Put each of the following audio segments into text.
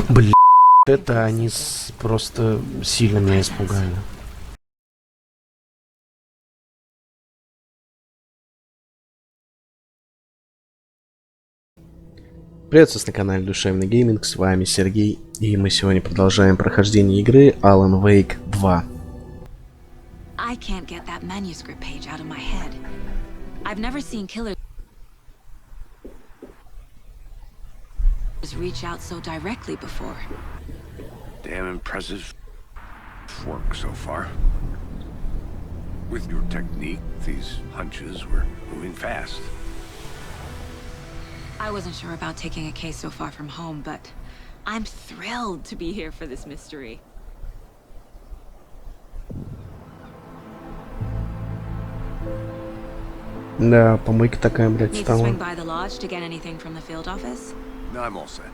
Блин, это они просто сильно меня испугали. Приветствую на канале Душевный Гейминг, с вами Сергей, и мы сегодня продолжаем прохождение игры Алан Уэйк 2. I can't get that manuscript page out of my head. I've never seen killers reach out so directly before. Damn impressive work so far. With your technique, these hunches were moving fast. I wasn't sure about taking a case so far from home, but I'm thrilled to be here for this mystery. Да, помойка такая, блядь, Need to стала. swing by the lodge to get anything from the field office? No, I'm all set.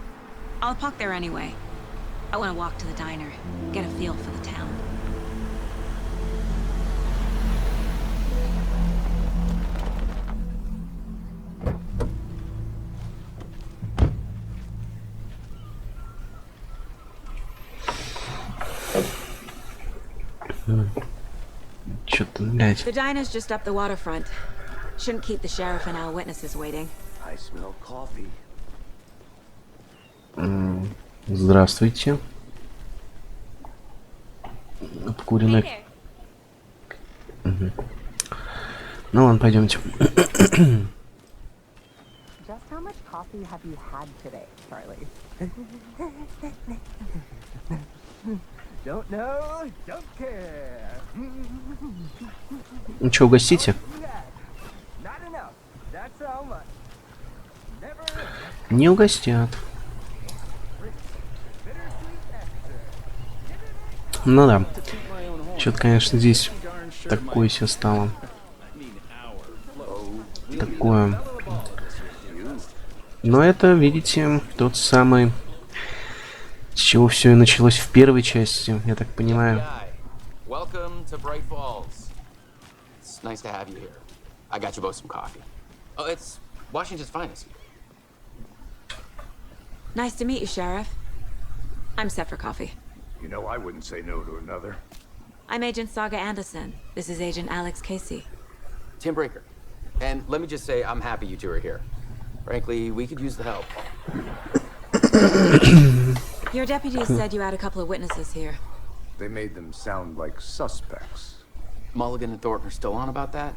I'll park there anyway. I want to walk to the diner, get a feel for the town. Чё-то, блядь. The diner's just up the waterfront. Shouldn't keep the sheriff and our witnesses waiting. I smell coffee. Здравствуйте. Обкуренный. Угу. Ну ладно, пойдемте. Just how much coffee have you had today, Charlie? Don't know, don't care. Ну что, угостите? Not enough. That's how much. Never Не угостят. Ну да. Что-то, конечно, здесь такое все стало. Такое. Но это, видите, тот самый, с чего все и началось в первой части, я так понимаю. Welcome to Brайt-Фоллс. It's nice to have you here. I got you both some coffee. Oh, it's Washington's finest. Nice to meet you, Sheriff. I'm set for coffee. You know I wouldn't say no to another. I'm Agent Saga Anderson. This is Agent Alex Casey. Tim Breaker. And let me just say, I'm happy you two are here. Frankly, we could use the help. Your deputies said you had a couple of witnesses here. They made them sound like suspects. Mulligan and Thornton are still on about that?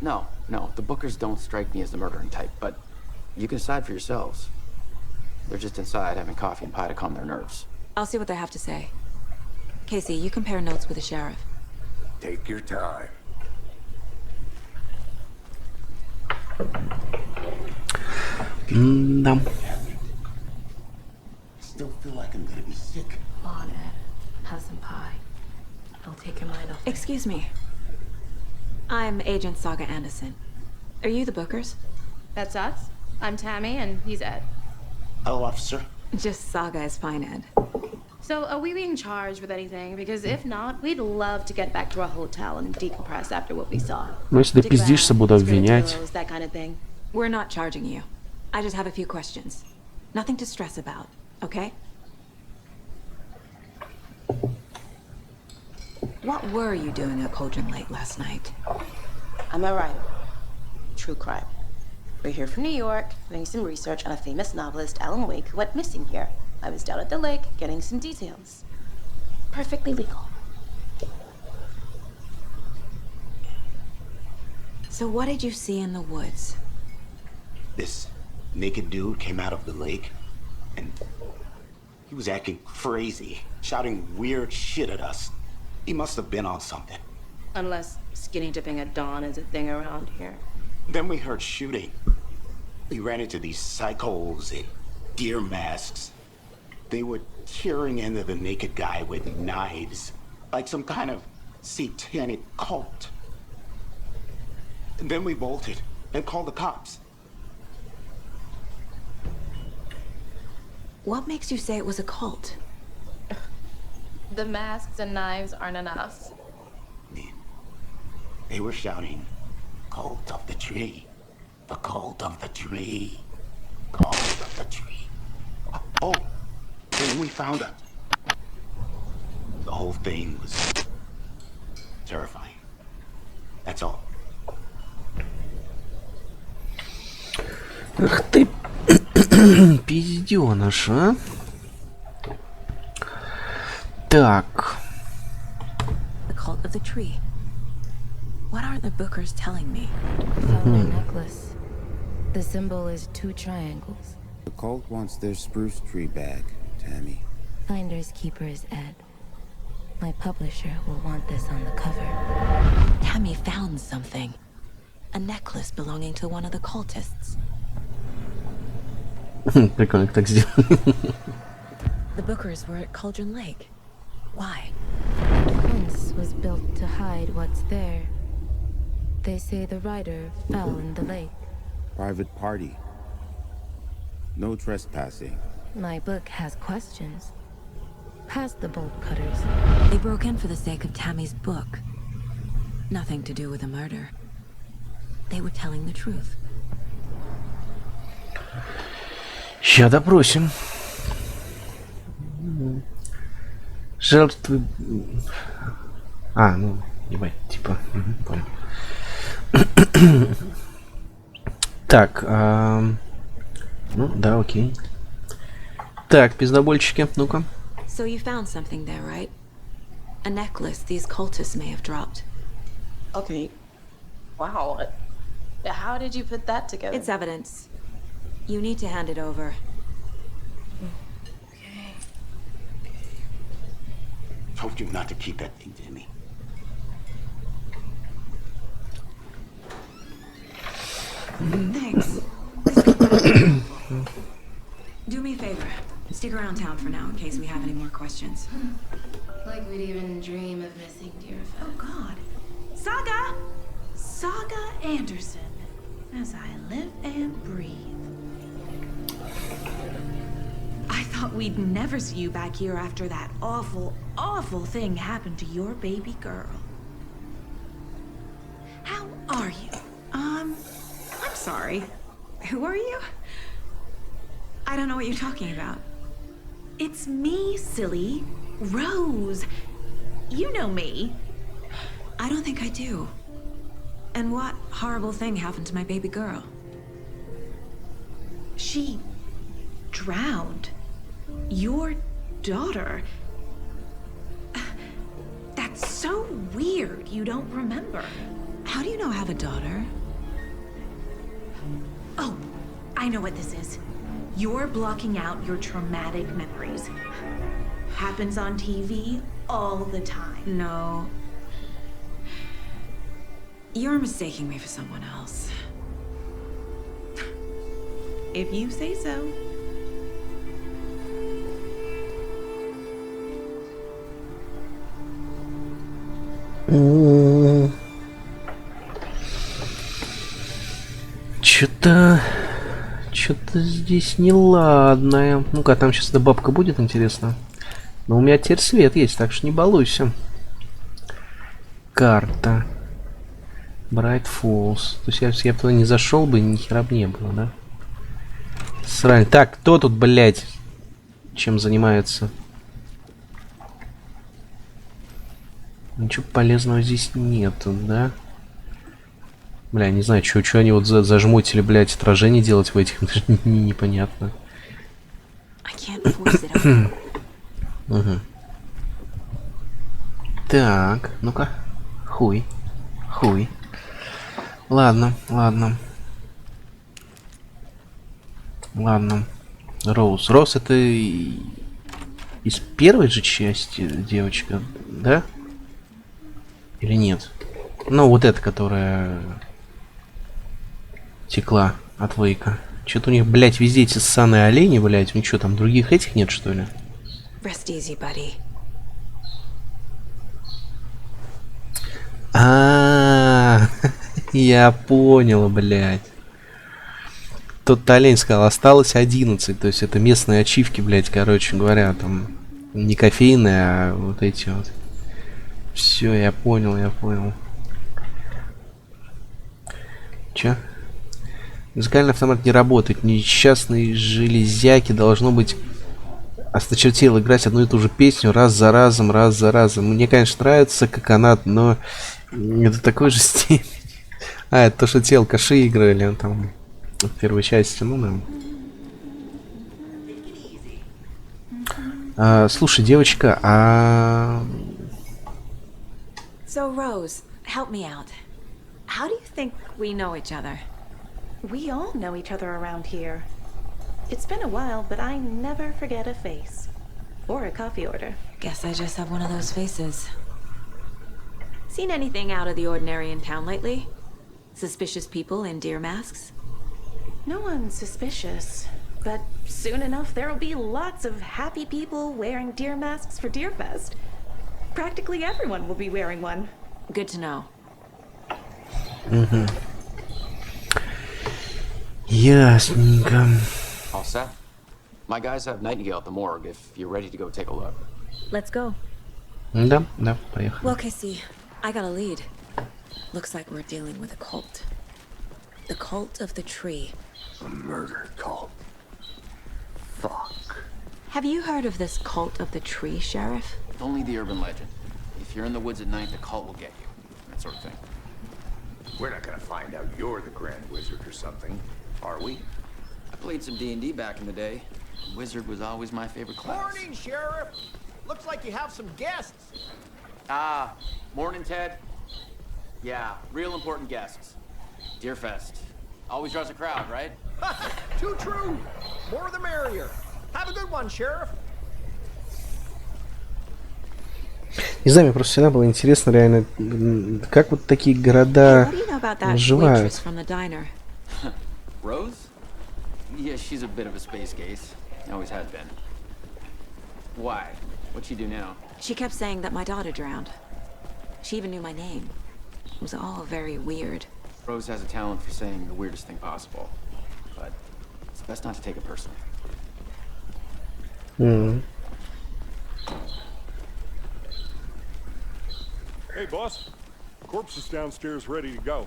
No, the Bookers don't strike me as the murdering type, but you can decide for yourselves. They're just inside having coffee and pie to calm their nerves. I'll see what they have to say. Casey, you compare notes with the sheriff. Take your time. Да. Still feel like I'm gonna be sick. On it. Have some pie. It'll take your mind off. Excuse me. I'm Agent Saga Anderson. Are you the Bookers? That's us. I'm Tammy, and he's Ed. Hello, officer. Just Saga is fine, Ed. So, are we being charged with anything? Because if not, we'd love to get back to our hotel and decompress after what we saw. Ну если ты пиздишься, буду обвинять. That kind of thing. We're not charging you. I just have a few questions. Nothing to stress about, okay? What were you doing at Cauldron Lake last night? I'm a writer. True crime. We're here from New York, doing some research on a famous novelist, Allan Uweyk, who went missing here. I was down at the lake, getting some details. Perfectly legal. So what did you see in the woods? This naked dude came out of the lake, and he was acting crazy, shouting weird shit at us. He must have been on something. Unless skinny dipping at dawn is a thing around here. Then we heard shooting. We ran into these psychos in deer masks. They were tearing into the naked guy with knives, like some kind of satanic cult. And then we bolted and called the cops. What makes you say it was a cult? The masks and knives aren't enough. They were shouting, "Cult of the tree, the cult of the tree, cult of the tree." Oh, then we found out. The whole thing was terrifying. That's all. Ах ты, пиздёныш, а? Так. The cult of the tree. What are the bookers telling me? Found a necklace. The symbol is 2 triangles. The cult wants their spruce tree back, Tammy. Finders keepers Ed. My publisher will want this on the cover. Tammy found something. A necklace belonging to one of the cultists. Прикольно, как так сделали. The bookers were at Cauldron Lake. Why? The fence was built to hide what's there. They say the rider fell in the lake. Private party. No trespassing. My book has questions. Past the bolt cutters. They broke in for the sake of Tammy's book. Nothing to do with a murder. They were telling the truth. Ща допросим. Жертвы... А, ну, ебать, типа, понял. Так, ну, да, окей. Так, пиздобольчики, ну-ка. So you found something there, right? A necklace these cultists may have dropped. Okay. Wow. How did you put that together? It's evidence. You need to hand it over. Okay. Told you not to keep that thing, Tammy. Thanks. Do me a favor. Stick around town for now in case we have any more questions. Like we'd even dream of missing dear Oh God. Saga! Saga Anderson. As I live and breathe. I thought we'd never see you back here after that awful, awful thing happened to your baby girl. How are you? I'm sorry. Who are you? I don't know what you're talking about. It's me, silly. Rose. You know me. I don't think I do. And what horrible thing happened to my baby girl? She drowned. Your daughter. That's so weird you don't remember. How do you know I have a daughter? Oh, I know what this is. You're blocking out your traumatic memories. Happens on TV all the time. No. You're mistaking me for someone else. If you say so. Что-то здесь неладное. Ну-ка, там сейчас эта бабка будет, интересно. Но у меня теперь свет есть, так что не балуйся. Карта. Брайт-Фоллс. То есть я бы туда не зашел бы, ни хера бы не было, да? Срань. Так, кто тут, блядь, чем занимается? Ничего полезного здесь нету, да? Бля, не знаю, что они вот зажмотили, блядь, отражение делать в этих, непонятно. Угу. Так, ну-ка. Хуй. Ладно. Роуз это из первой же части девочка, да? Или нет? Ну, вот эта, которая текла от Уэйка. Что-то у них, блядь, везде эти ссаные олени, блядь. У них что, там других этих нет, что ли? Rest easy, buddy. Я понял, блядь. Тот олень сказал, осталось 11. То есть это местные ачивки, блядь, короче говоря, там не кофейные, а вот эти вот. Все, я понял. Че? Музыкальный автомат не работает. Несчастные железяки должно быть осточертело играть одну и ту же песню раз за разом, раз за разом. Мне, конечно, нравится, как она, но это такой же стиль. А, это то, что те алкаши играли там в первой части, ну да. Слушай, девочка, So, Rose, help me out. How do you think we know each other? We all know each other around here. It's been a while, but I never forget a face. Or a coffee order. Guess I just have one of those faces. Seen anything out of the ordinary in town lately? Suspicious people in deer masks? No one's suspicious. But soon enough, there'll be lots of happy people wearing deer masks for Deerfest. Practically everyone will be wearing one. Good to know. Ясненько. All set? My guys have Nightingale at the morgue if you're ready to go take a look. Let's go. Да, поехали. Well, Casey, I got a lead. Looks like we're dealing with a cult. The cult of the tree. A murder cult. Fuck. Have you heard of this cult of the tree, Sheriff? Only the urban legend. If you're in the woods at night, the cult will get you. That sort of thing. We're not gonna find out you're the Grand Wizard or something, are we? I played some D&D back in the day. Wizard was always my favorite class. Morning, Sheriff. Looks like you have some guests. Morning, Ted. Yeah, real important guests. Deerfest. Always draws a crowd, right? Too true. More the merrier. Have a good one, Sheriff. Не знаю, мне просто всегда было интересно реально, как вот такие города выживают. Rose? Yeah, she's a bit of a space case. Always has been. Why? What'd she do now? She kept saying that my daughter drowned. She even knew my name. It was all very weird. Rose has a talent for saying the weirdest thing possible. But it's best not to take it personally. Hey, boss. Corpse is downstairs ready to go.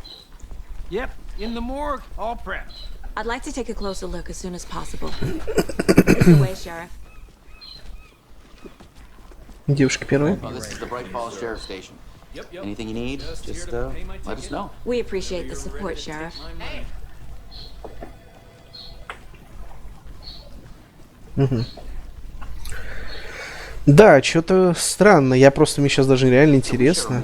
Yep, in the morgue, all prepped. I'd like to take a closer look as soon as possible. This way, Sheriff. Девушка первая. Oh, this is the Brайt-Folls Sheriff Station. Anything you need, just let us know. We appreciate the support, Sheriff. Да, что-то странно. Я просто, мне сейчас даже реально интересно.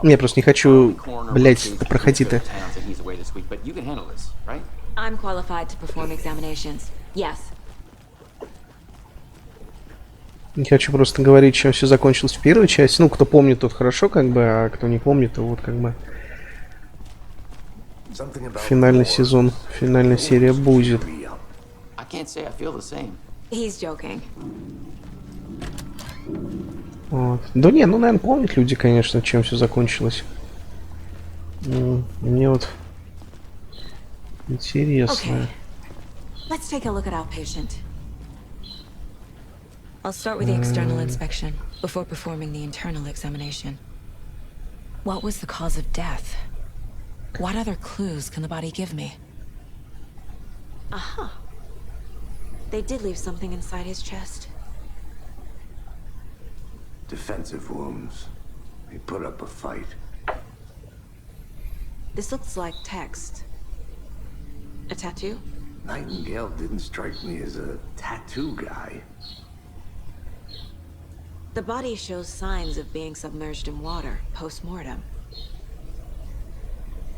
Я просто не хочу, блять, проходить это. I'm qualified to perform examinations. Yes. Не хочу просто говорить, чем все закончилось в первой части. Ну, кто помнит, тот хорошо, как бы, а кто не помнит, то вот как бы финальный сезон, финальная серия будет. Вот. Да не, ну, наверное, помнят люди, конечно, чем все закончилось. Мне вот интересно. Let's take a look at our patient. I'll start with the external inspection before performing the internal examination. What was the cause of death? What other clues can the body give me? Aha. They did leave something inside his chest. Defensive wounds. He put up a fight. This looks like text. A tattoo? Nightingale didn't strike me as a tattoo guy. The body shows signs of being submerged in water post-mortem.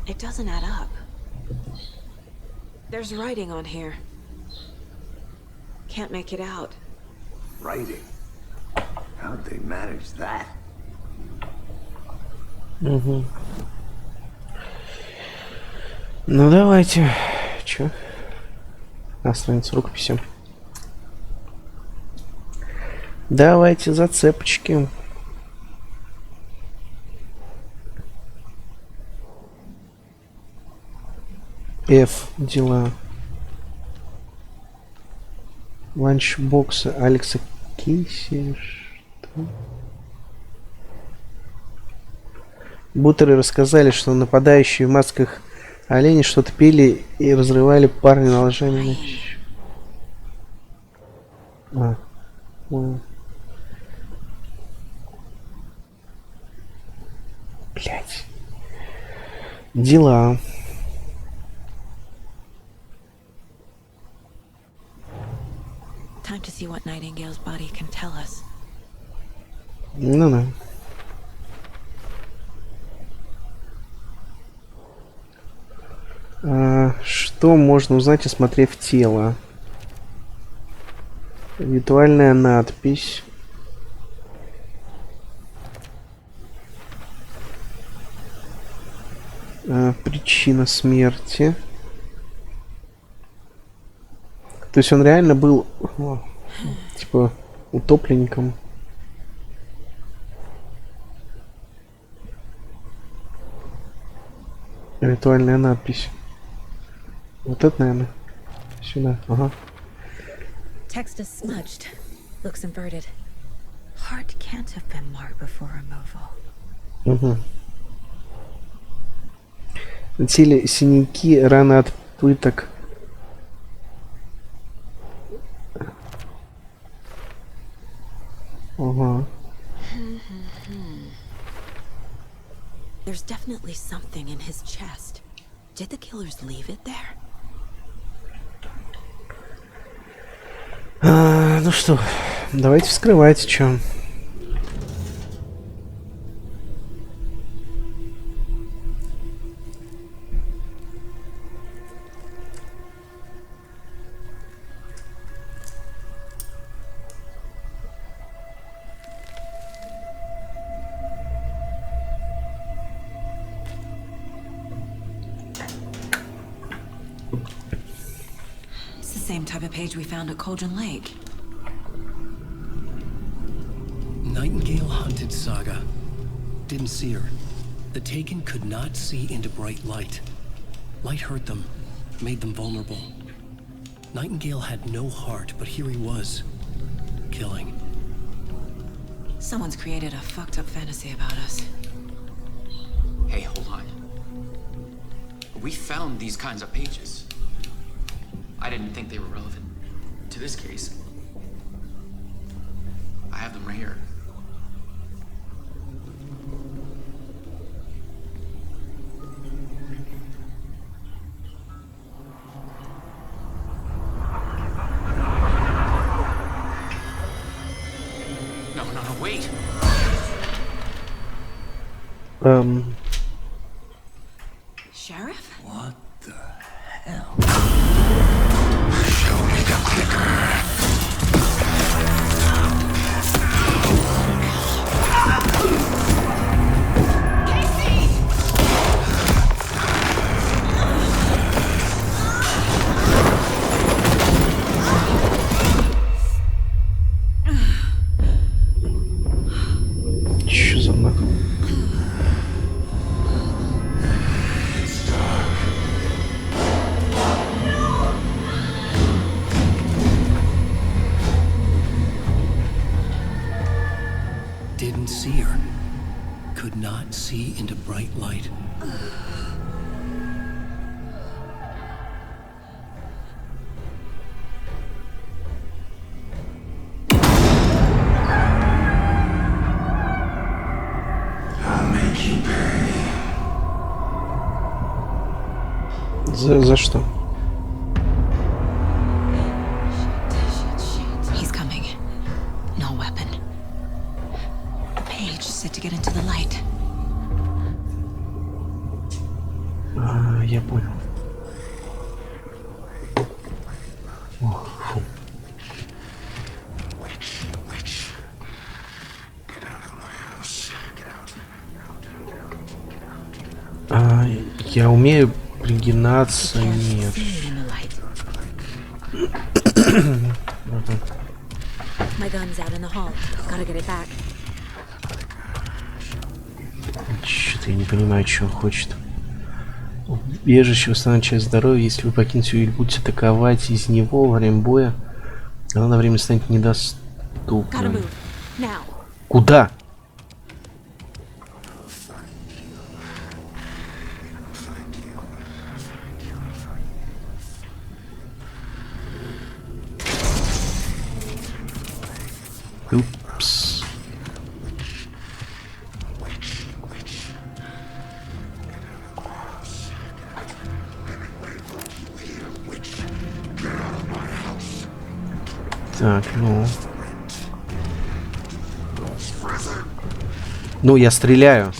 It doesn't add up. There's writing on here. Can't make it out. Writing? How'd they manage that? Ну давайте. Чё? На странице рукописи. Давайте зацепочки. F. Дела. Ланчбоксы Алекса Кейси. Что? Бутеры рассказали, что нападающие в масках Олени что-то пели и разрывали парни на лжами. Блять. Дела. Time to see what Nightingale's body can tell us. Ну да. Что можно узнать, осмотрев тело? Ритуальная надпись. Причина смерти. То есть он реально был, типа, утопленником. Ритуальная надпись. Вот это, наверное, сюда. Ага. Text is smudged. Looks inverted. Heart can't have been marked before removal. Угу. На теле синяки, раны от пыток. Ага. There's definitely something in his chest. Did the killers leave it there? Ну что, давайте вскрывать, чё. Same type of page we found at Cauldron Lake. Nightingale hunted Saga. Didn't see her. The Taken could not see into bright light. Light hurt them, made them vulnerable. Nightingale had no heart, but here he was, killing. Someone's created a fucked up fantasy about us. Hey, hold on. We found these kinds of pages. I didn't think they were relevant to this case. I have them right here. No, wait. Sheriff? What the hell? Show me the clicker. Чё за нахуй? Didn't see her. Could not see into bright light. I'll make you pay. За что? He's coming. No weapon. The page said to get into the light. Я понял. О, фу. Я умею пригинаться, нет. My gun's out in the hall. Gotta get it back. Что-то я не понимаю, что он хочет. Убежище восстанавливает часть здоровья. Если вы покинете или будете атаковать из него во время боя, она на время станет недоступной. Куда? Упс. Так, ну. Ну, я стреляю.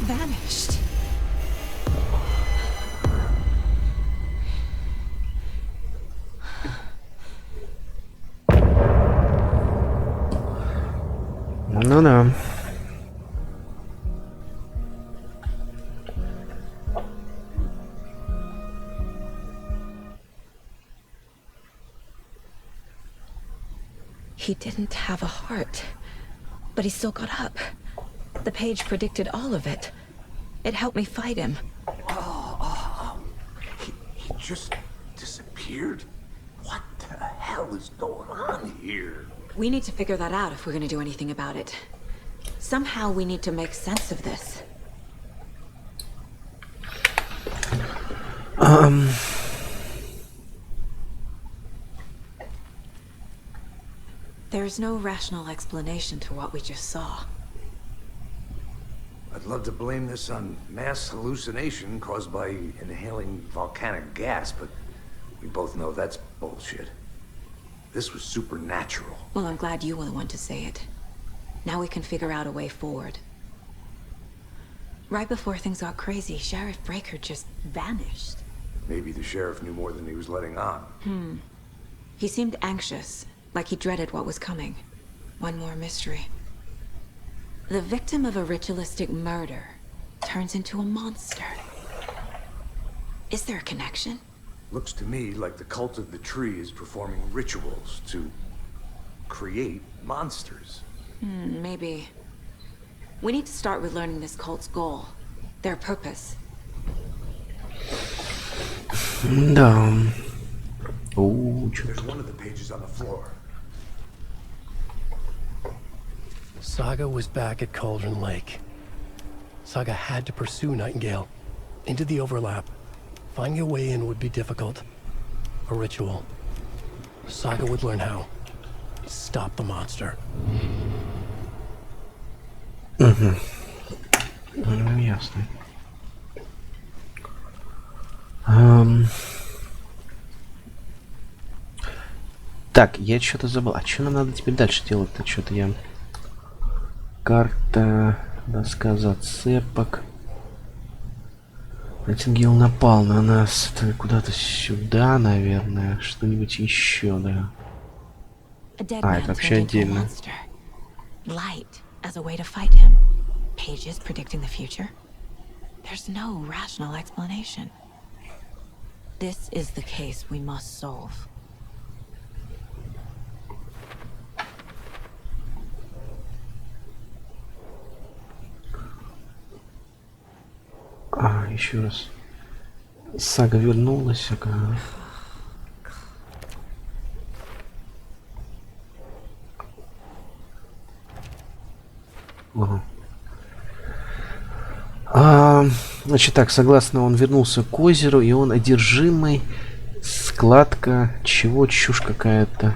Vanished. Ну да. He didn't have a heart, but he still got up. The page predicted all of it. It helped me fight him. He just disappeared? What the hell is going on here? We need to figure that out if we're going to do anything about it. Somehow we need to make sense of this. There's no rational explanation to what we just saw. I'd love to blame this on mass hallucination caused by inhaling volcanic gas, but we both know that's bullshit. This was supernatural. Well, I'm glad you were the one to say it. Now we can figure out a way forward. Right before things got crazy, Sheriff Breaker just vanished. Maybe the sheriff knew more than he was letting on. He seemed anxious, like he dreaded what was coming. One more mystery. The victim of a ritualistic murder turns into a monster. Is there a connection? Looks to me like the cult of the tree is performing rituals to create monsters. Maybe. We need to start with learning this cult's goal. Their purpose. Да. О, чё. There's one of the pages on the floor. Saga was back at Cauldron Lake. Saga had to pursue Nightingale into the overlap. Finding a way in would be difficult. A ritual. Saga would learn how. Stop the monster. Ясно. Так, я что-то забыл. А что нам надо теперь дальше делать-то? Что-то я... Карта, доска зацепок. Найтингейл напал на нас. Это куда-то сюда, наверное. Что-нибудь еще, да. А, это вообще отдельно. Light as a way to fight him. Pages predicting the future. There's no rational explanation. This is the case we must solve. А, еще раз. Сага вернулась. Значит так, согласно, он вернулся к озеру, и он одержимый. Складка. Чего? Чушь какая-то.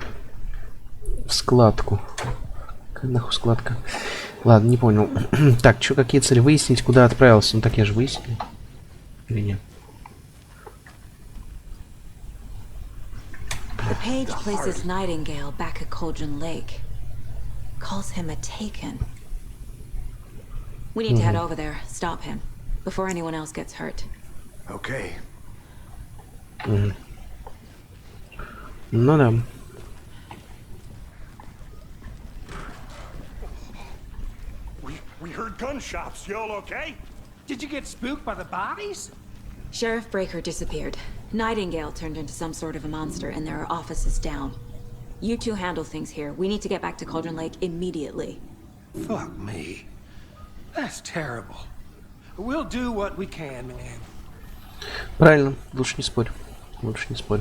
В складку. Какая нахуй складка? Ладно, не понял. Так, что, какие цели? Выяснить, куда отправился. Ну так я же выяснил. Или нет? The page places Nightingale back at Cauldron Lake. Calls him a taken. We need to head over there, stop him, before anyone else gets hurt. Okay. Ну да. We heard gunshots. Y'all okay? Did you get spooked by the bodies? Sheriff Breaker disappeared. Nightingale turned into some sort of a monster, and there are offices down. You two handle things here. We need to get back to Cauldron Lake immediately. Fuck me. That's terrible. We'll do what we can, man. Правильно. Лучше не спорь. Лучше не спорь.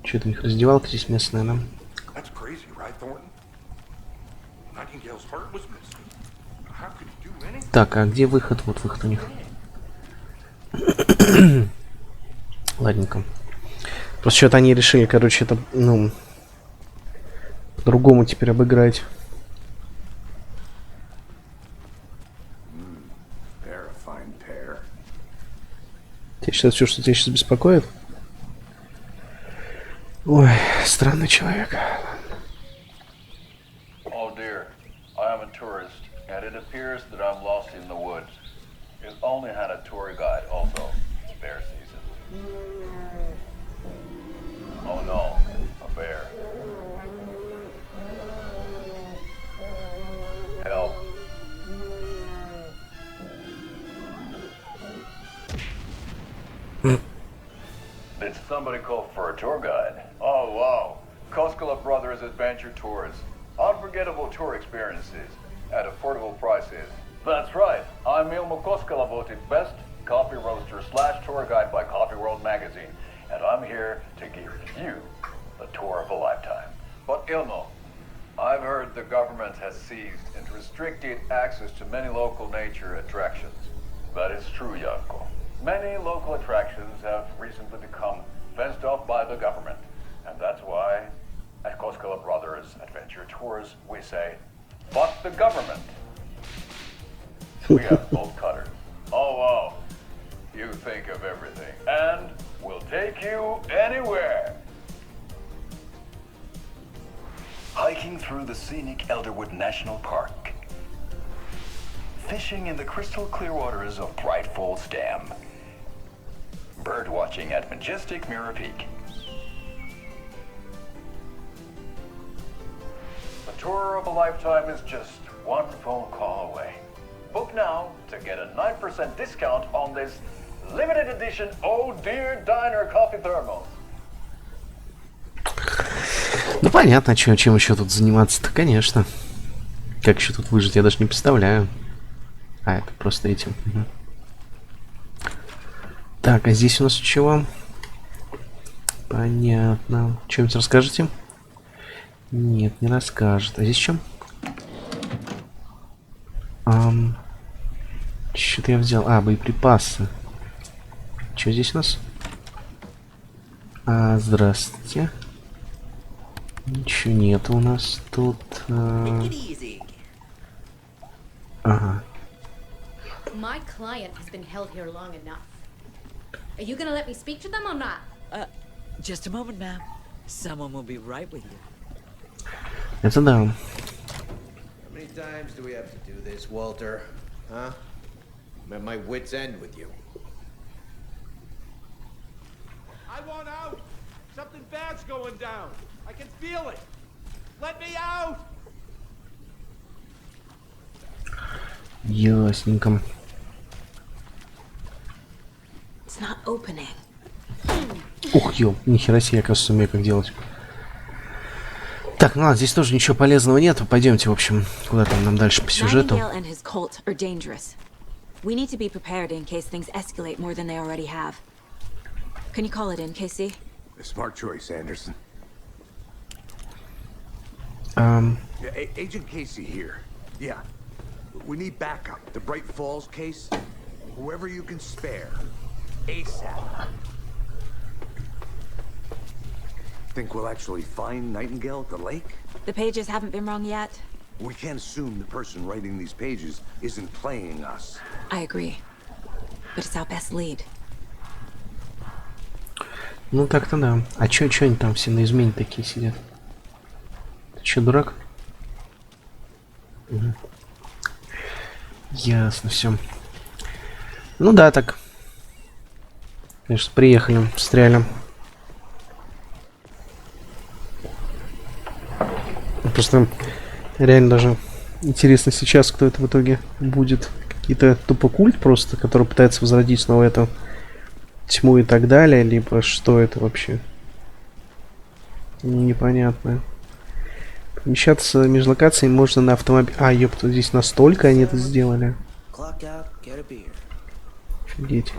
Что-то у них раздевалка здесь местная, да? That's crazy, right, Thornton? Nightingale's heart was missing. How could he do anything? Так, а где выход? Вот выход у них. Ладненько. Просто что-то они решили, короче, это, ну, по-другому теперь обыграть. Тебя сейчас все, что тебя сейчас беспокоит? Ой, странный человек. Oh dear, I am a tourist, and it appears that I'm lost in the woods. It only had a tour guide also. Bear season. Oh no, a bear. Help. Did somebody call for a tour guide? Oh wow. Koskela Brothers Adventure Tours. Unforgettable tour experiences at affordable prices. That's right. I'm Ilmo Koskela, voted best coffee roaster / tour guide by Coffee World magazine. And I'm here to give you the tour of a lifetime. But Ilmo, I've heard the government has seized and restricted access to many local nature attractions. That is true, Janko. Many local attractions have recently become fenced off by the government. And that's why, at Koskela Brothers Adventure Tours, we say, fuck the government. We have bolt cutters. Oh, wow. You think of everything. And we'll take you anywhere. Hiking through the scenic Elderwood National Park. Fishing in the crystal clear waters of Braight-Fолls Dam. Bird watching at majestic Mirror Peak. The tour of a lifetime is just one phone call away. Book now to get a 9% discount on this limited edition Oh Dear Diner coffee thermos. Ну понятно, чем еще тут заниматься-то, конечно. Как еще тут выжить, я даже не представляю. А, это просто этим. Угу. Так, а здесь у нас чего? Понятно. Что-нибудь расскажете? Нет, не расскажет. А здесь что? Что-то я взял. А, боеприпасы. Что здесь у нас? Здравствуйте. Ничего нет у нас тут. Ага. My client has been held here long enough. Are you gonna let me speak to them or not? Just a moment, ma'am. Someone will be right with you. Это да. How many times do we have to do this, Walter? Huh? I'm at my wit's end with you. I want out! Something bad's going down. I can feel it. Let me out! Ясненько. It's not opening. Ух, ё, нихера себе, оказывается, умею как делать. Так, ну ладно, здесь тоже ничего полезного нет. Пойдемте, в общем, куда там нам дальше по сюжету. Nightingale and his cult are dangerous. We need to be prepared in case things escalate more than they already have. Can you call it in, Casey? A smart choice, Anderson. Agent Casey here. Yeah. We need backup. The Braight-Folls case. Whoever you can spare. ASAP. Think we'll actually find Nightingale at the lake? The pages haven't been wrong yet. We can't assume the person writing these pages isn't playing us. I agree. But it's our best lead. Ну так-то да. А чё они там все на измене такие сидят? Ты чё, дурак? Угу. Ясно, все. Ну да, так. Конечно, приехали, встряли. Просто реально даже интересно сейчас, кто это в итоге будет. Какие-то тупо культ просто, который пытается возродить снова эту тьму и так далее, либо что это вообще? Непонятно. Перемещаться между локациями можно на автомобиле. А, ёпта, здесь настолько они это сделали. Офигеть.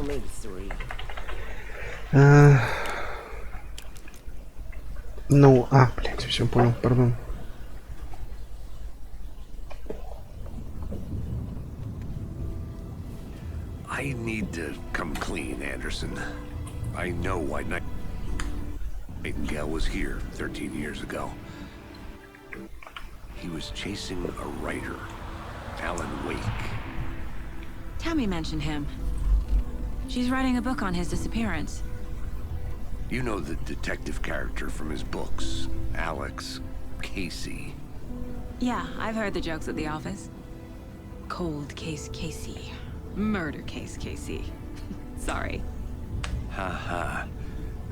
Ну, блядь, все понял, пардон. I need to come clean, Anderson. I know why Nightingale was here 13 years ago. He was chasing a writer, Alan Wéic. Tammy mentioned him. She's writing a book on his disappearance. You know the detective character from his books, Alex Casey. Yeah, I've heard the jokes at the office. Cold case Casey. Murder case Casey. Sorry. Haha.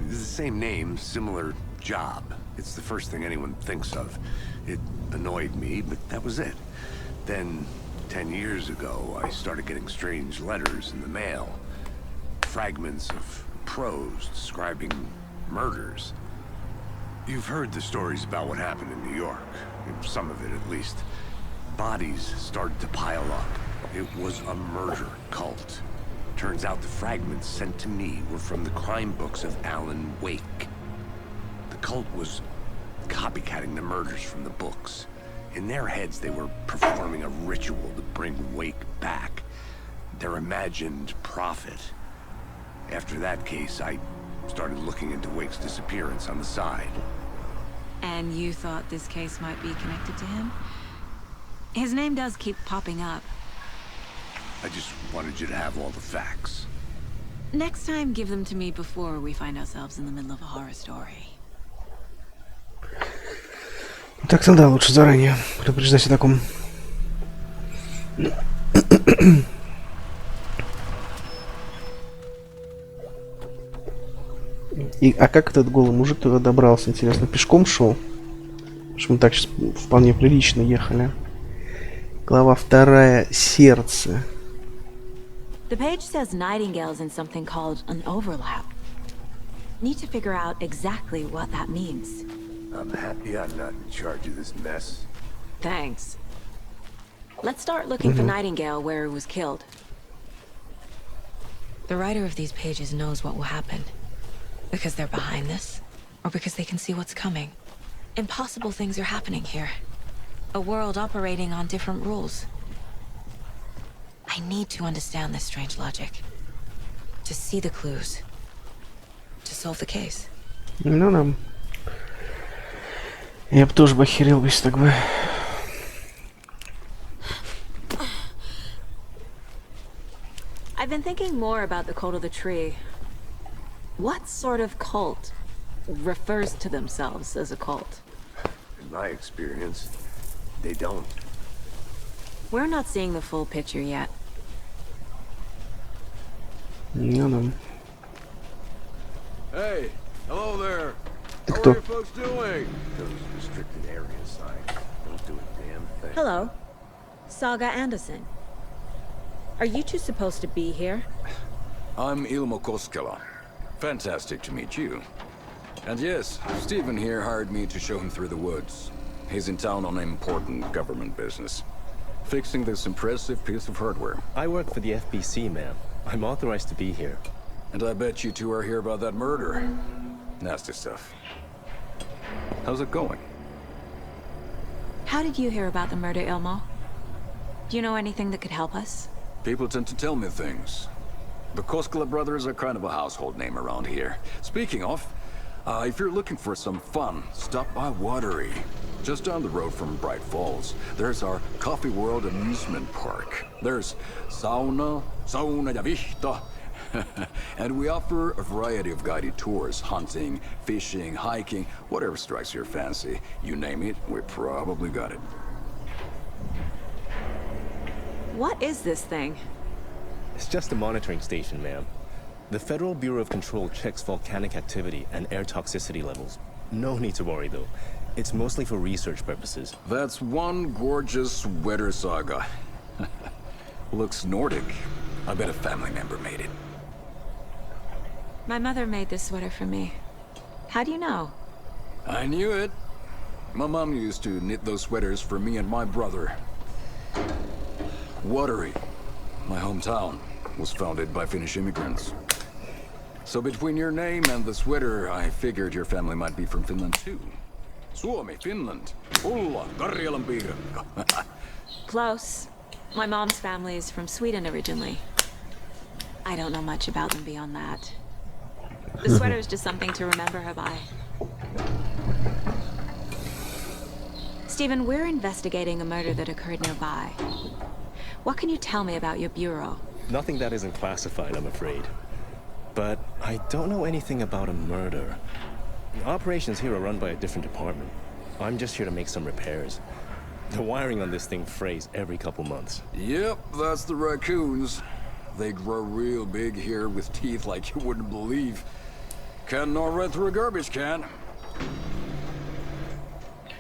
It's the same name, similar job. It's the first thing anyone thinks of. It annoyed me, but that was it. Then, 10 years ago, I started getting strange letters in the mail. Fragments of prose describing murders. You've heard the stories about what happened in New York. Some of it, at least. Bodies started to pile up. It was a murder cult. Turns out the fragments sent to me were from the crime books of Alan Wéic. The cult was copycatting the murders from the books. In their heads, they were performing a ritual to bring Wéic back. Their imagined prophet. After that case, I started looking into Wéic's disappearance on the side. And you thought this case might be connected to him? His name does keep popping up. I just wanted you to have all the facts. Next time, give them to me before we find ourselves in the middle of a horror story. Так-то да, лучше заранее предупреждать о таком. А как этот голый мужик туда добрался, интересно? Пешком шел? Потому что мы так сейчас вполне прилично ехали. Глава 2. Сердце. The page says Nightingale's in something called an overlap. Need to figure out exactly what that means. I'm happy I'm not in charge of this mess. Thanks. Let's start looking for Nightingale where he was killed. The writer of these pages knows what will happen. Because they're behind this, or because they can see what's coming. Impossible things are happening here. A world operating on different rules. I need to understand this strange logic. To see the clues. To solve the case. Ну да. Я бы тоже охерел, если так бы. I've been thinking more about the cult of the tree. What sort of cult refers to themselves as a cult? In my experience, they don't. We're not seeing the full picture yet. Ну да. Hey, hello there. Ты How кто? are you folks doing? Those restricted area signs don't do a damn thing. Hello. Saga Anderson. Are you two supposed to be here? I'm Ilmo Koskela. Fantastic to meet you. And yes, Stephen here hired me to show him through the woods. He's in town on important government business. Fixing this impressive piece of hardware. I work for the FBC, ma'am. I'm authorized to be here. And I bet you two are here about that murder. Nasty stuff. How's it going? How did you hear about the murder, Ilmo? Do you know anything that could help us? People tend to tell me things. The Koskela brothers are kind of a household name around here. Speaking of, if you're looking for some fun, stop by Watery. Just down the road from Braight-Fålls, there's our Coffee World amusement park. There's sauna ja vihta. And we offer a variety of guided tours, hunting, fishing, hiking, whatever strikes your fancy. You name it, we probably got it. What is this thing? It's just a monitoring station, ma'am. The Federal Bureau of Control checks volcanic activity and air toxicity levels. No need to worry, though. It's mostly for research purposes. That's one gorgeous sweater, Saga. Looks Nordic. I bet a family member made it. My mother made this sweater for me. How do you know? I knew it. My mom used to knit those sweaters for me and my brother. Watery, my hometown, was founded by Finnish immigrants. So between your name and the sweater, I figured your family might be from Finland too. Suomi, Finland. Ulla, Karjalan piirakka. Close. My mom's family is from Sweden originally. I don't know much about them beyond that. The sweater is just something to remember her by. Stephen, we're investigating a murder that occurred nearby. What can you tell me about your bureau? Nothing that isn't classified, I'm afraid. But I don't know anything about a murder. Operations here are run by a different department. I'm just here to make some repairs. The wiring on this thing frays every couple months. Yep, that's the raccoons. They grow real big here with teeth like you wouldn't believe. Can't gnaw right through a garbage can.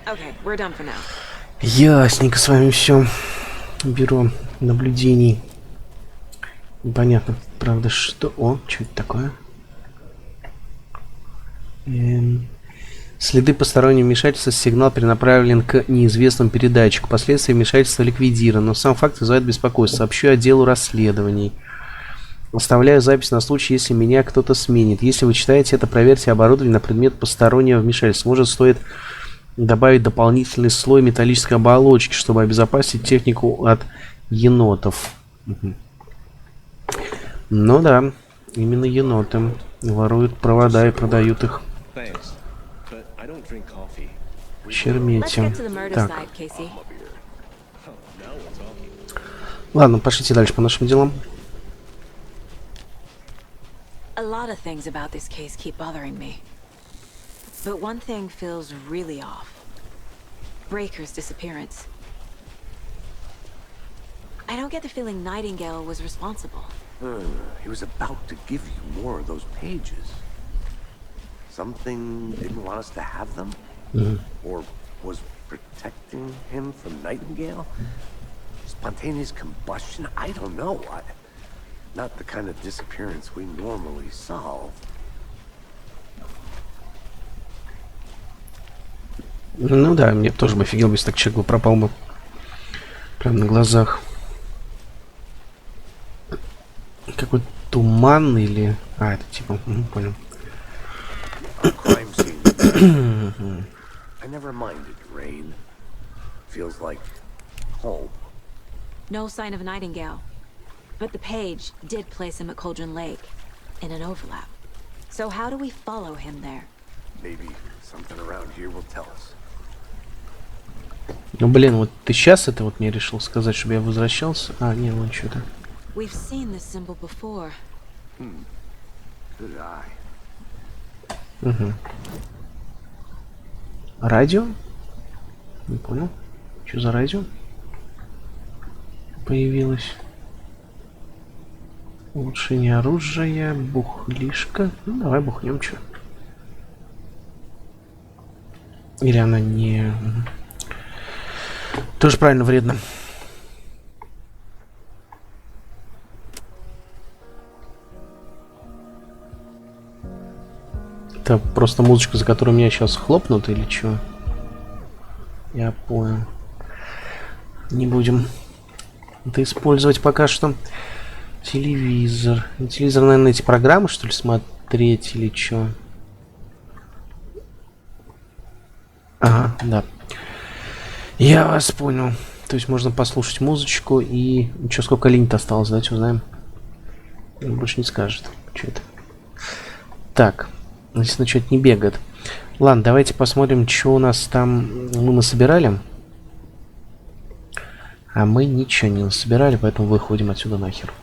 Okay, we're done for now. Ясненько с вами все. Бюро наблюдений. Непонятно, правда, что... О, что это такое? Следы постороннего вмешательства, сигнал перенаправлен к неизвестному передатчику. Последствия вмешательства ликвидированы, но сам факт вызывает беспокойство. Сообщу отделу расследований. Оставляю запись на случай, если меня кто-то сменит. Если вы читаете это, проверьте оборудование на предмет постороннего вмешательства. Может, стоит добавить дополнительный слой металлической оболочки, чтобы обезопасить технику от енотов. Ну да, именно еноты воруют провода и продают их. Чермете. Так. Ладно, пошлите дальше по нашим делам. A lot of things about this case keep bothering me. But one thing feels really off. Breaker's disappearance. I don't get the feeling Nightingale was responsible. He was about to give you more of those pages. Something didn't want us to have them? Or was protecting him from Nightingale? Spontaneous combustion? I don't know. Not the kind of disappearance we normally solve. Ну да, мне тоже бы офигел, если так человек бы пропал бы. Прям на глазах. Какой туман или... А, это типа... понял. I never minded rain. Feels like home. No sign of Nightingale. But the page did place him at Cauldron Lake in an overlap. So how do we follow him there? Maybe something around here will tell us. Ну блин, вот ты сейчас это вот мне решил сказать, чтобы я возвращался? А, не, ну что-то. We've seen this symbol before. Good eye. Угу. Радио? Не понял. Что за радио? Появилось. Улучшение оружия, бухлишка. Ну, давай бухнем, что. Или она не... Тоже правильно, вредно. Это просто музычка, за которую меня сейчас хлопнут или что? Я понял. Не будем это использовать пока что. Телевизор. Телевизор, наверное, эти программы, что ли, смотреть или что? Ага, да. Я вас понял. То есть можно послушать музычку и... Что, сколько линь-то осталось, давайте узнаем. Больше не скажет. Что это? Так. Если начать не бегает. Ладно, давайте посмотрим, что у нас там мы насобирали. А мы ничего не насобирали, поэтому выходим отсюда нахер.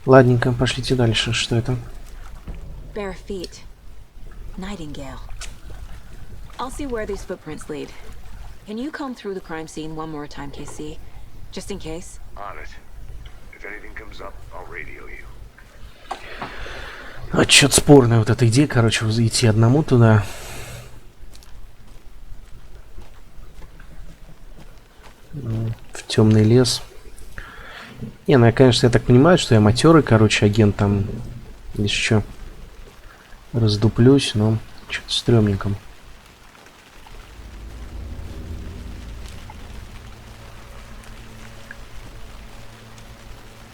Ладненько, пошлите дальше. Что это? Bare feet. Nightingale. I'll see where these footprints lead. Can you comb through the crime scene one more time, KC? Just in case? On it. If anything comes up, I'll radio you. А что-то спорная вот эта идея, короче, идти одному туда. В темный лес. Не, ну я, конечно, я так понимаю, что я матерый, короче, агент там. Если что, раздуплюсь, но что-то стрёмненько.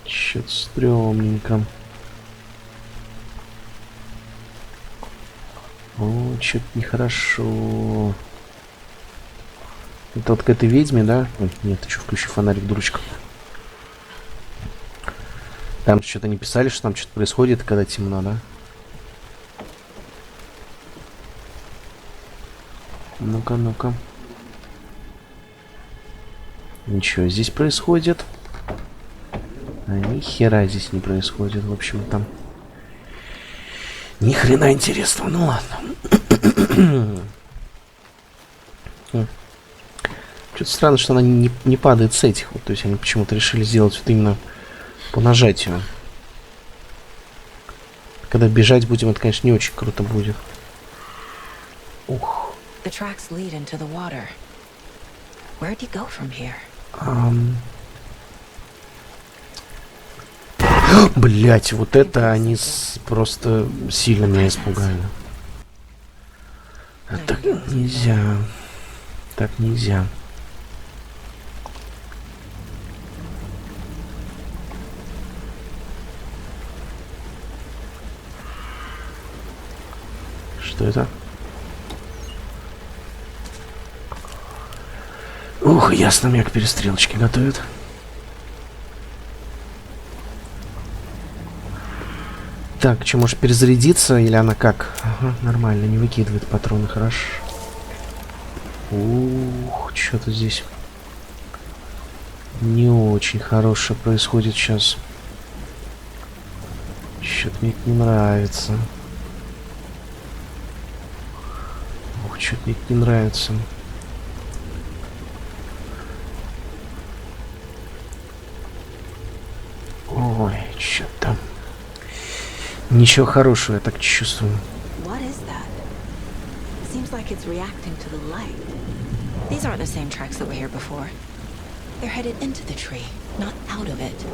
Что-то стрёмненько. О, что-то нехорошо. Это вот к этой ведьме, да? Ой, нет, ты что, включи фонарик, дурочка. Там что-то не писали, что там что-то происходит, когда темно, да? Ну-ка, ну-ка. Ничего здесь происходит. А ни хера здесь не происходит, в общем, там. Ни хрена интересного, ну ладно. Что-то странно, что она не падает с этих. Вот, то есть они почему-то решили сделать вот именно по нажатию. Когда бежать будем, это, конечно, не очень круто будет. Ух. Блять, вот это они просто сильно меня испугали. Так нельзя. Так нельзя. Что это? Ух, ясно, меня к перестрелочке готовят. Так, что, может перезарядиться? Или она как? Ага, нормально, не выкидывает патроны, хорошо. Ух, что-то здесь не очень хорошее происходит сейчас. Что-то мне это не нравится. Ух, что-то мне это не нравится. Ой, что-то. Ничего хорошего, я так чувствую. Like it's reacting to the light. These aren't the same tracks that were here before. They're headed into the tree, not out of it.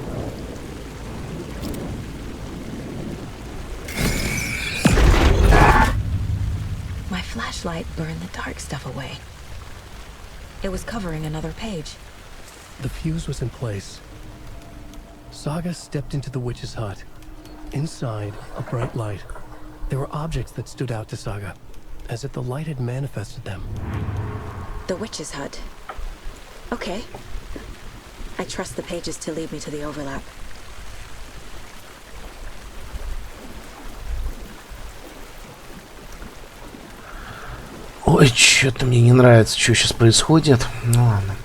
My flashlight burned the dark stuff away. It was covering another page. The fuse was in place. Saga stepped into the witch's hut. Inside, a bright light. There were objects that stood out to Saga, as if the light had manifested them. The witch's hut. Okay. I trust the pages to lead me to the overlap. Ой, что-то мне не нравится, что сейчас происходит. Ну ладно.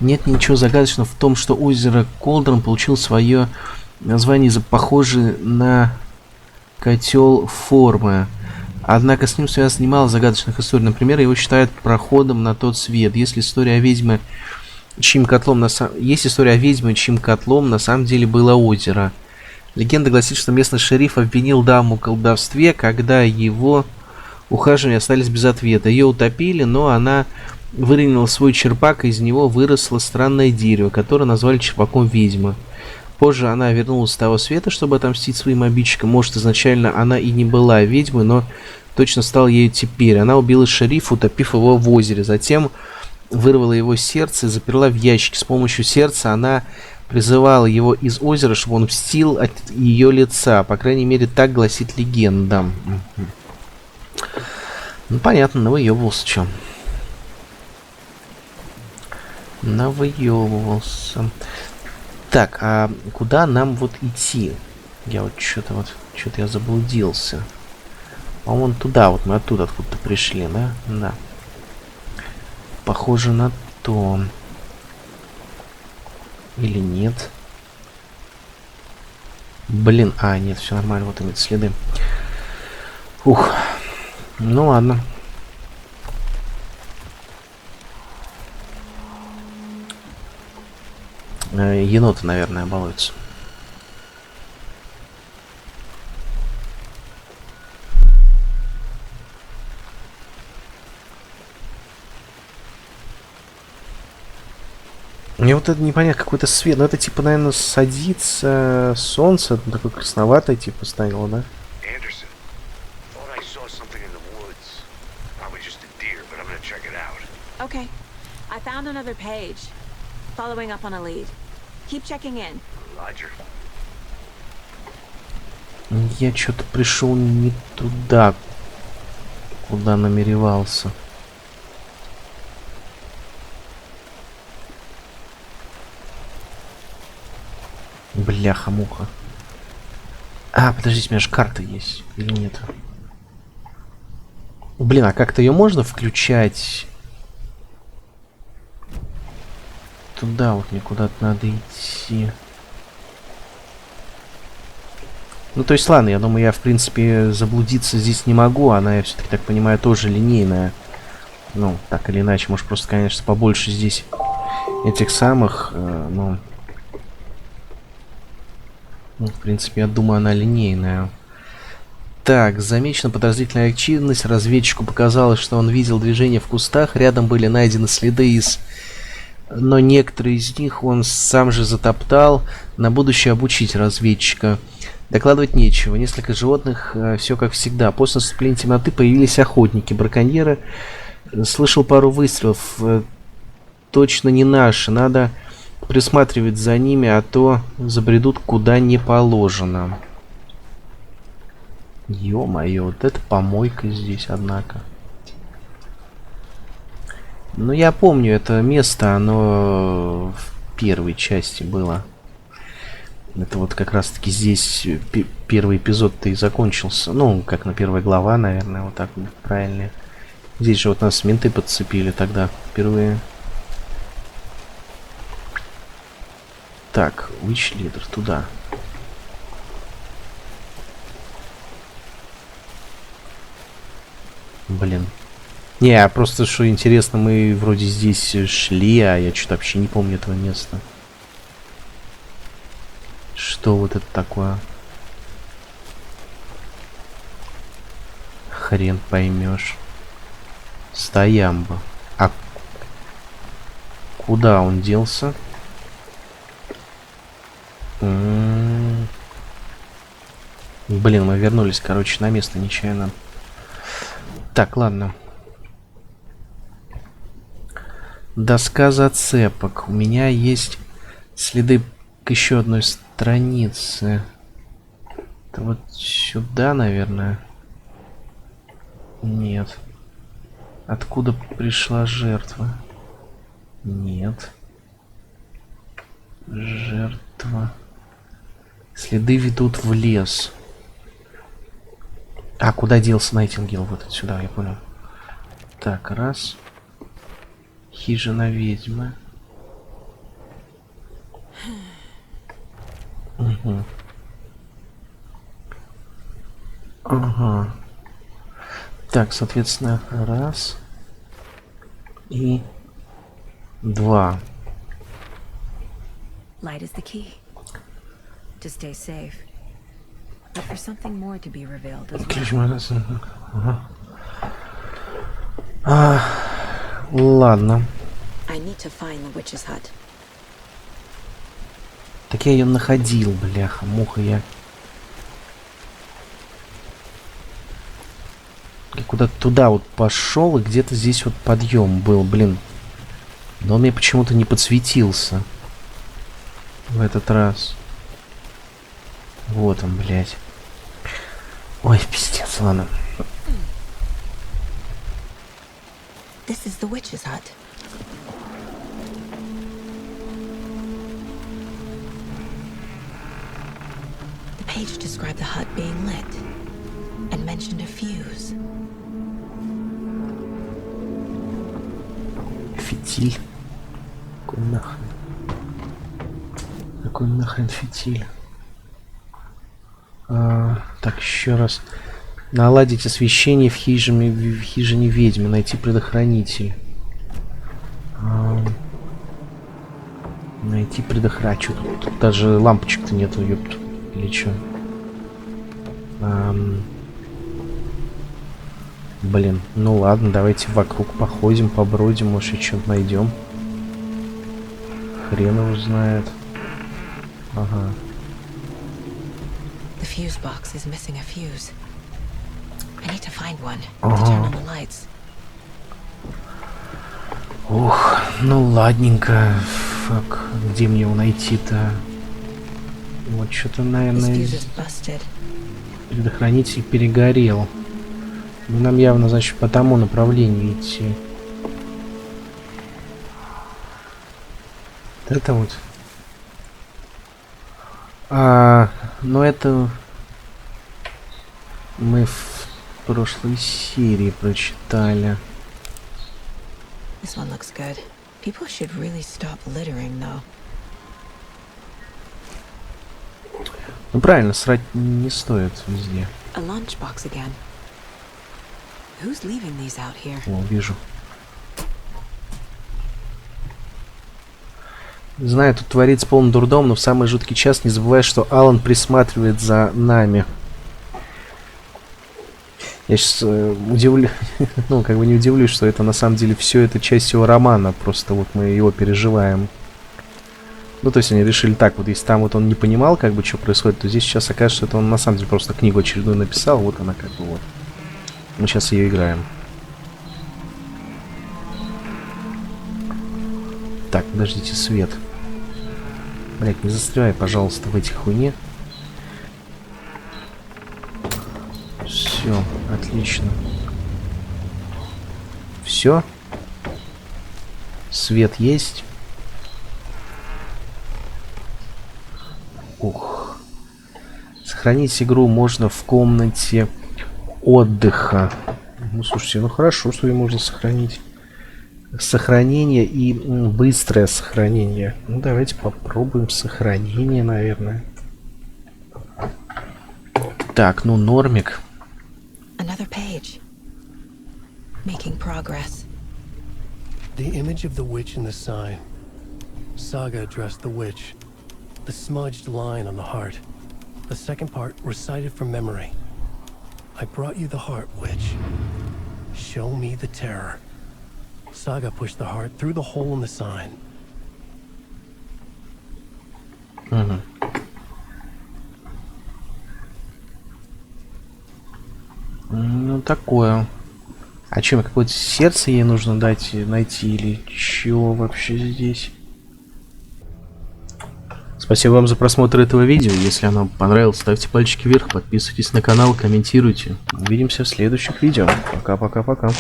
Нет ничего загадочного в том, что озеро Колдрон получил свое название из-за похожей на котел формы. Однако с ним связано немало загадочных историй. Например, его считают проходом на тот свет. Есть история о ведьме, чьим котлом на самом деле было озеро. Легенда гласит, что местный шериф обвинил даму в колдовстве, когда его ухаживания остались без ответа. Ее утопили, но она выронила свой черпак, и из него выросло странное дерево, которое назвали черпаком ведьмы. Позже она вернулась с того света, чтобы отомстить своим обидчикам. Может, изначально она и не была ведьмой, но точно стала ею теперь. Она убила шерифа, утопив его в озере. Затем вырвала его сердце и заперла в ящике. С помощью сердца она призывала его из озера, чтобы он мстил от ее лица. По крайней мере, так гласит легенда. Ну, понятно, навыебывался, чё. Навыебывался. Так, а куда нам вот идти? Я вот что-то я заблудился. По-моему, туда вот, мы оттуда откуда-то пришли, да? Да. Похоже на то. Или нет? Блин, нет, все нормально, вот они следы. Ух. Ну ладно. Еноты, наверное, балуются. Мне вот это непонятно, какой-то свет. Ну это типа, наверное, садится солнце, такое красноватое типа стояло, да? Okay, I found another page. Following up on a lead. Keep checking in. Roger. Я что-то пришел не туда, куда намеревался. Бляха-муха. А, подождите, у меня же карта есть. Или нет? Блин, а как-то ее можно включать? Туда вот мне куда-то надо идти. Ну, то есть, ладно, я думаю, я, в принципе, заблудиться здесь не могу. Она, я все-таки так понимаю, тоже линейная. Ну, так или иначе, может, просто, конечно, побольше здесь этих самых, ну, в принципе, я думаю, она линейная. Так, замечена подозрительная активность. Разведчику показалось, что он видел движение в кустах. Рядом были найдены следы но некоторые из них он сам же затоптал. На будущее обучить разведчика. Докладывать нечего. Несколько животных, все как всегда. После наступления темноты появились охотники, браконьеры. Слышал пару выстрелов. Точно не наши. Надо присматривать за ними, а то забредут куда не положено. Ё-моё, вот это помойка здесь, однако. Ну, я помню это место, оно в первой части было. Это вот как раз-таки здесь первый эпизод-то и закончился. Ну, как на первая глава, наверное, вот так правильно. Здесь же вот нас менты подцепили тогда впервые. Так, which leader? Туда. Блин. Не, просто что интересно, мы вроде здесь шли, а я что-то вообще не помню этого места. Что вот это такое? Хрен поймешь. Стоямба. А куда он делся? Блин, мы вернулись, короче, на место нечаянно. Так, ладно. Доска зацепок. У меня есть следы к еще одной странице. Это вот сюда, наверное. Нет. Откуда пришла жертва? Нет. Жертва. Следы ведут в лес. А, куда делся Найтингейл? Вот отсюда, я понял. Так, раз. Хижина ведьмы. Угу. Ага. Так, соответственно, раз. И два. Light is the key. To stay safe. But for something more to be revealed as well. Ага. Ладно. I need to find the witch's hut. Так я ее находил, бляха, муха я. Я куда-то туда вот пошел, и где-то здесь вот подъем был, блин. Но он мне почему-то не подсветился. В этот раз. Вот он, блядь. Ой, пиздец, ладно. This is the witch's hut. The page described the hut being lit and mentioned a fuse. Фитиль. Какой нахрен? Какой нахрен фитиль? Так, еще раз. Наладить освещение в хижине ведьмы. Найти предохранитель. Найти предохранитель. Тут даже лампочек-то нету, ёпт. Или чё? Блин, ну ладно, давайте вокруг походим, побродим, может, что-то найдем. Хрен его знает. Ага. The fuse box is missing a fuse. I need to find one to turn on the lights. Ух, ну ладненько. Фак, где мне его найти-то? Вот что-то, наверное, предохранитель перегорел. Ну, нам явно, значит, по тому направлению идти. Вот это вот. Но это мы в прошлой серии прочитали. This one looks good. People should really stop littering, though. Ну правильно, срать не стоит везде. A lunchbox again. Who's leaving these out here? О, вижу. Знаю, тут творится полный дурдом, но в самый жуткий час не забывай, что Алан присматривает за нами. Я сейчас удивлюсь, ну, как бы не удивлюсь, что это на самом деле все это часть его романа, просто вот мы его переживаем. Ну, то есть они решили так, вот если там вот он не понимал, как бы, что происходит, то здесь сейчас окажется, что это он на самом деле просто книгу очередную написал, вот она как бы вот. Мы сейчас ее играем. Так, подождите, свет. Блять, не застревай, пожалуйста, в этих хуйне. Все, отлично. Все. Свет есть. Ух. Сохранить игру можно в комнате отдыха. Ну, слушайте, ну хорошо, что ее можно сохранить. Сохранение и быстрое сохранение. Ну, давайте попробуем сохранение, наверное. Так, ну, нормик. Another page. Making progress. The image of the witch in the sign. Saga addressed the witch. The smudged line on the heart. The second part recited from memory. I brought you the heart, witch. Show me the terror. Saga pushed the heart through the hole in the sign. Ну, такое. А что, какое-то сердце ей нужно дать, найти или чего вообще здесь? Спасибо вам за просмотр этого видео. Если оно понравилось, ставьте пальчики вверх, подписывайтесь на канал, комментируйте. Увидимся в следующих видео. Пока-пока-пока.